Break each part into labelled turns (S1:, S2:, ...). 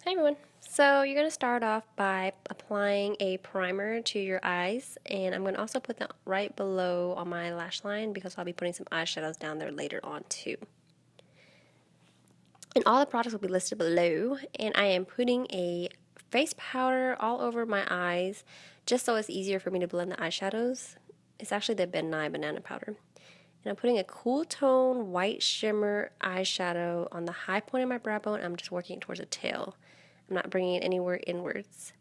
S1: Hi everyone. So you're going to start off by applying a primer to your eyes, and I'm going to also put that right below on my lash line because I'll be putting some eyeshadows down there later on too. And all the products will be listed below, and I am putting a face powder all over my eyes just so it's easier for me to blend the eyeshadows. It's actually the Nye Banana Powder. And I'm putting a cool tone white shimmer eyeshadow on the high point of my brow bone. I'm just working it towards the tail. I'm not bringing it anywhere inwards.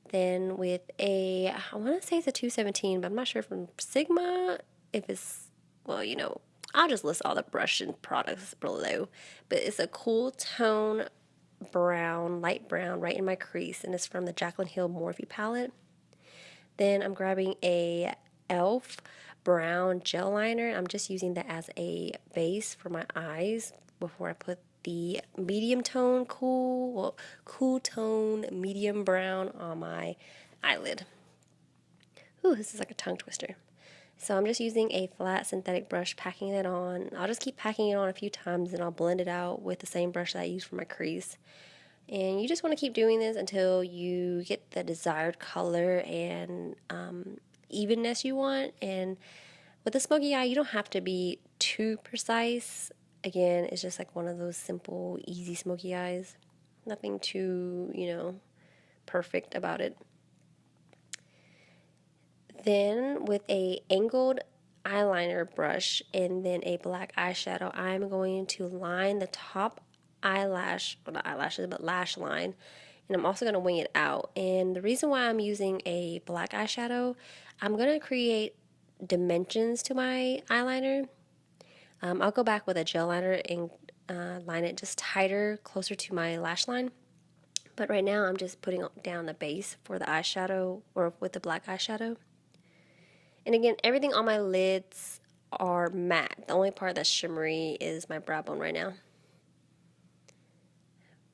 S1: Then with I want to say it's a 217, but I'm not sure from Sigma if it's, well, I'll just list all the brush and products below. But it's a cool tone brown, light brown, right in my crease, and it's from the Jaclyn Morphe palette. Then I'm grabbing a e.l.f. brown gel liner. I'm just using that as a base for my eyes before I put the medium tone cool tone medium brown on my eyelid. Ooh, this is like a tongue twister. So I'm just using a flat synthetic brush, packing it on. I'll just keep packing it on a few times and I'll blend it out with the same brush that I use for my crease. And you just want to keep doing this until you get the desired color and evenness you want. And with a smoky eye, you don't have to be too precise. Again, it's just like one of those simple, easy smoky eyes. Nothing too, perfect about it. Then with a angled eyeliner brush and then a black eyeshadow, I'm going to line the top eyelash, well, not eyelashes, but lash line. And I'm also going to wing it out. And the reason why I'm using a black eyeshadow, I'm going to create dimensions to my eyeliner. I'll go back with a gel liner and line it just tighter, closer to my lash line. But right now I'm just putting down the base for the eyeshadow, or with the black eyeshadow. And again, everything on my lids are matte. The only part that's shimmery is my brow bone right now.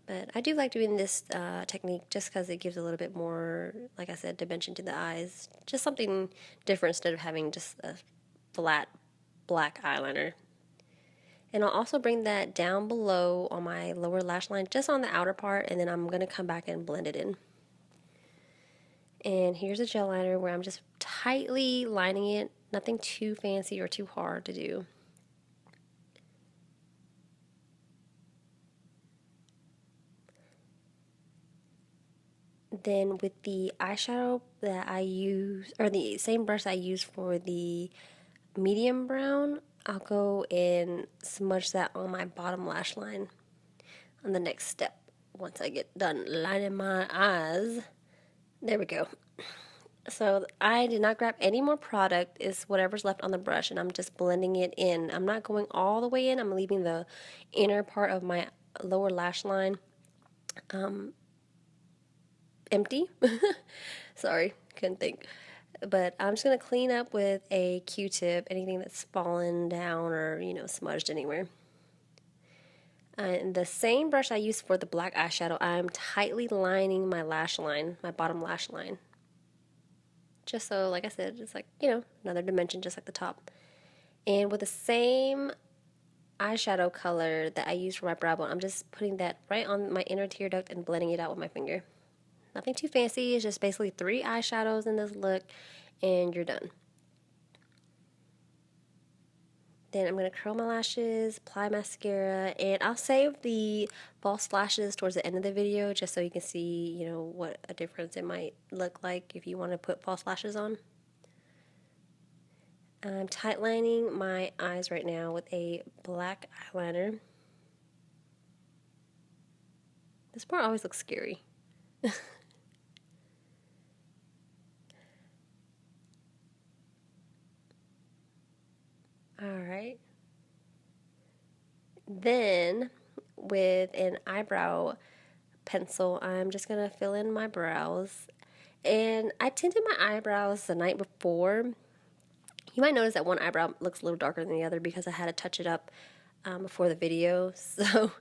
S1: But I do like doing this technique just because it gives a little bit more, like I said, dimension to the eyes. Just something different instead of having just a flat black eyeliner. And I'll also bring that down below on my lower lash line, just on the outer part, and then I'm going to come back and blend it in. And here's a gel liner where I'm just tightly lining it, nothing too fancy or too hard to do. Then with the eyeshadow that I use, or the same brush I use for the medium brown, I'll go and smudge that on my bottom lash line on the next step. Once I get done lining my eyes, there we go. So I did not grab any more product, it's whatever's left on the brush, and I'm just blending it in. I'm not going all the way in, I'm leaving the inner part of my lower lash line empty. Sorry, couldn't think. But I'm just going to clean up with a Q-tip anything that's fallen down or, smudged anywhere. And the same brush I used for the black eyeshadow, I'm tightly lining my lash line, my bottom lash line. Just so, like I said, it's like, another dimension just like the top. And with the same eyeshadow color that I used for my brow bone, I'm just putting that right on my inner tear duct and blending it out with my finger. Nothing too fancy, it's just basically 3 eyeshadows in this look, and you're done. Then I'm going to curl my lashes, apply mascara, and I'll save the false lashes towards the end of the video just so you can see, what a difference it might look like if you want to put false lashes on. I'm tight lining my eyes right now with a black eyeliner. This part always looks scary. Alright. Then, with an eyebrow pencil, I'm just going to fill in my brows. And I tinted my eyebrows the night before. You might notice that one eyebrow looks a little darker than the other because I had to touch it up before the video. So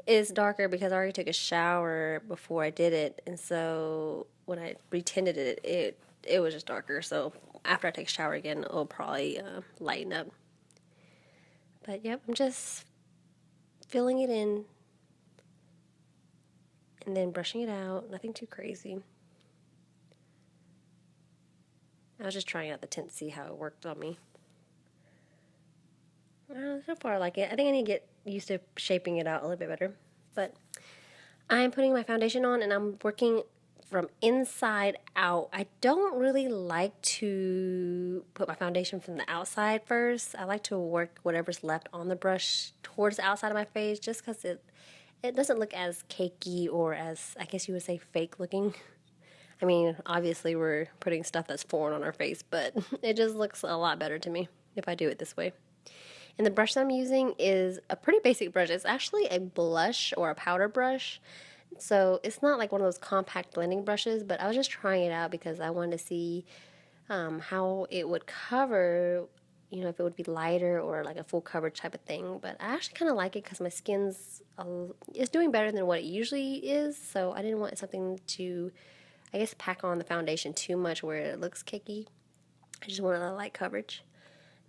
S1: it's darker because I already took a shower before I did it. And so when I retinted it, it was just darker. So after I take a shower again, it'll probably lighten up. But yep, I'm just filling it in And then brushing it out, nothing too crazy. I was just trying out the tint to see how it worked on me. So far I like it. I think I need to get used to shaping it out a little bit better. But I'm putting my foundation on and I'm working from inside out. I don't really like to put my foundation from the outside first. I like to work whatever's left on the brush towards the outside of my face just because it doesn't look as cakey or as, I guess you would say, fake looking. I mean, obviously we're putting stuff that's foreign on our face, but it just looks a lot better to me if I do it this way. And the brush that I'm using is a pretty basic brush. It's actually a blush or a powder brush. So it's not like one of those compact blending brushes, but I was just trying it out because I wanted to see how it would cover, you know, if it would be lighter or like a full coverage type of thing. But I actually kind of like it because my skin's is doing better than what it usually is. So I didn't want something to, I guess, pack on the foundation too much where it looks cakey. I just wanted a light coverage.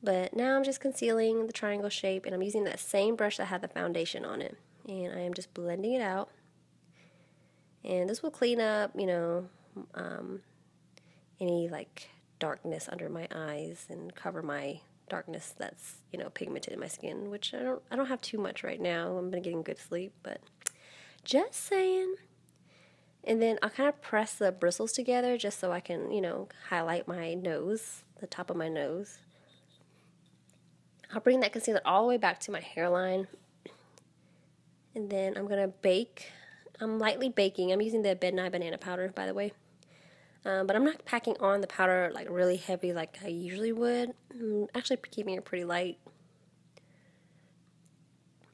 S1: But now I'm just concealing the triangle shape, and I'm using that same brush that had the foundation on it. And I am just blending it out. And this will clean up, you know, any like darkness under my eyes and cover my darkness that's, you know, pigmented in my skin, which I don't have too much right now. I'm been getting good sleep, but just saying. And then I'll kind of press the bristles together just so I can, you know, highlight my nose, the top of my nose. I'll bring that concealer all the way back to my hairline. And then I'm going to bake. I'm lightly baking. I'm using the Nye Banana Powder, by the way. But I'm not packing on the powder like really heavy like I usually would. I'm actually keeping it pretty light.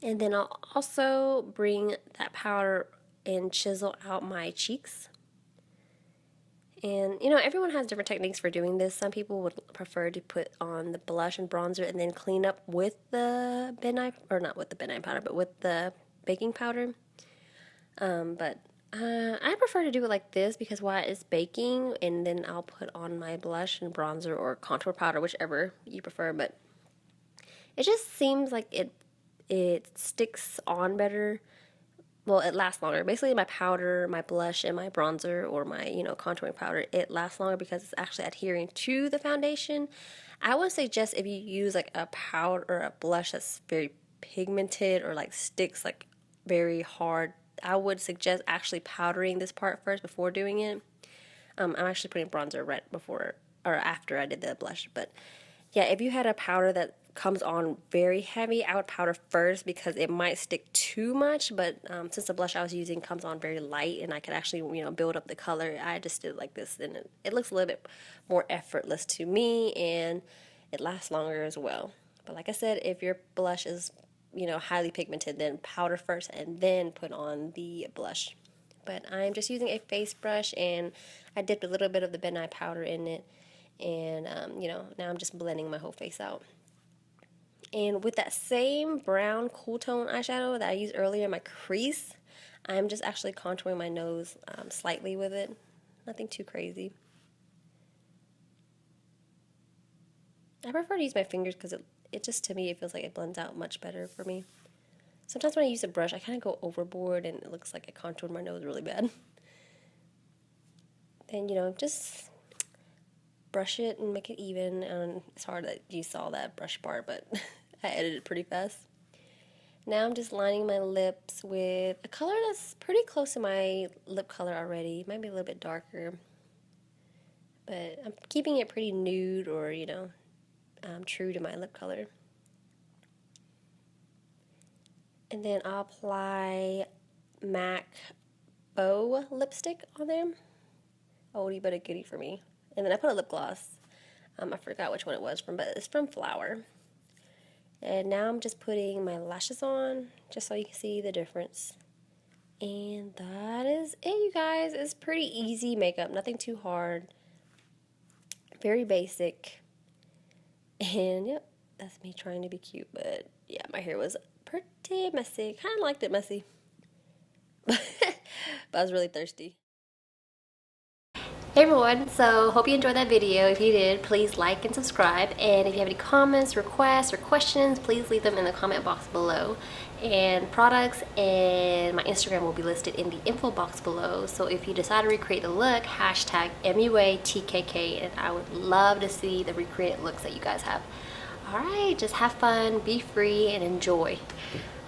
S1: And then I'll also bring that powder and chisel out my cheeks. And, you know, everyone has different techniques for doing this. Some people would prefer to put on the blush and bronzer and then clean up with the or not with the powder, but with the baking powder. But I prefer to do it like this because while it's baking, and then I'll put on my blush and bronzer or contour powder, whichever you prefer. But it just seems like it sticks on better. Well, it lasts longer. Basically, my powder, my blush, and my bronzer or my, you know, contouring powder, it lasts longer because it's actually adhering to the foundation. I would suggest if you use like a powder or a blush that's very pigmented or like sticks like very hard, I would suggest actually powdering this part first before doing it. I'm actually putting bronzer right before or after I did the blush. But yeah, if you had a powder that comes on very heavy, I would powder first because it might stick too much. But since the blush I was using comes on very light and I could actually, you know, build up the color, I just did it like this, and it looks a little bit more effortless to me, and it lasts longer as well. But like I said, if your blush is, you know, highly pigmented, then powder first and then put on the blush. But I'm just using a face brush, and I dipped a little bit of the Nye powder in it, and you know, now I'm just blending my whole face out. And with that same brown cool tone eyeshadow that I used earlier in my crease, I'm just actually contouring my nose slightly with it. Nothing too crazy. I prefer to use my fingers because it just, to me, it feels like it blends out much better for me. Sometimes when I use a brush, I kind of go overboard and it looks like I contoured my nose really bad. Then, you know, just brush it and make it even. And it's hard that you saw that brush part, but I edited it pretty fast. Now I'm just lining my lips with a color that's pretty close to my lip color already. It might be a little bit darker, but I'm keeping it pretty nude or, you know, true to my lip color. And then I'll apply MAC Bow lipstick on there. Oldie but a goodie for me. And then I put a lip gloss. I forgot which one it was from, but it's from Flower. And now I'm just putting my lashes on, just so you can see the difference. And that is it, you guys. It's pretty easy makeup, nothing too hard. Very basic. And yep, that's me trying to be cute. But yeah, my hair was pretty messy. Kind of liked it messy. But I was really thirsty. Hey everyone, so hope you enjoyed that video. If you did, please like and subscribe. And if you have any comments, requests, or questions, please leave them in the comment box below. And products and my Instagram will be listed in the info box below. So if you decide to recreate the look, hashtag MUATKK, and I would love to see the recreated looks that you guys have. Alright, just have fun, be free, and enjoy.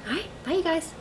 S1: Alright, bye you guys.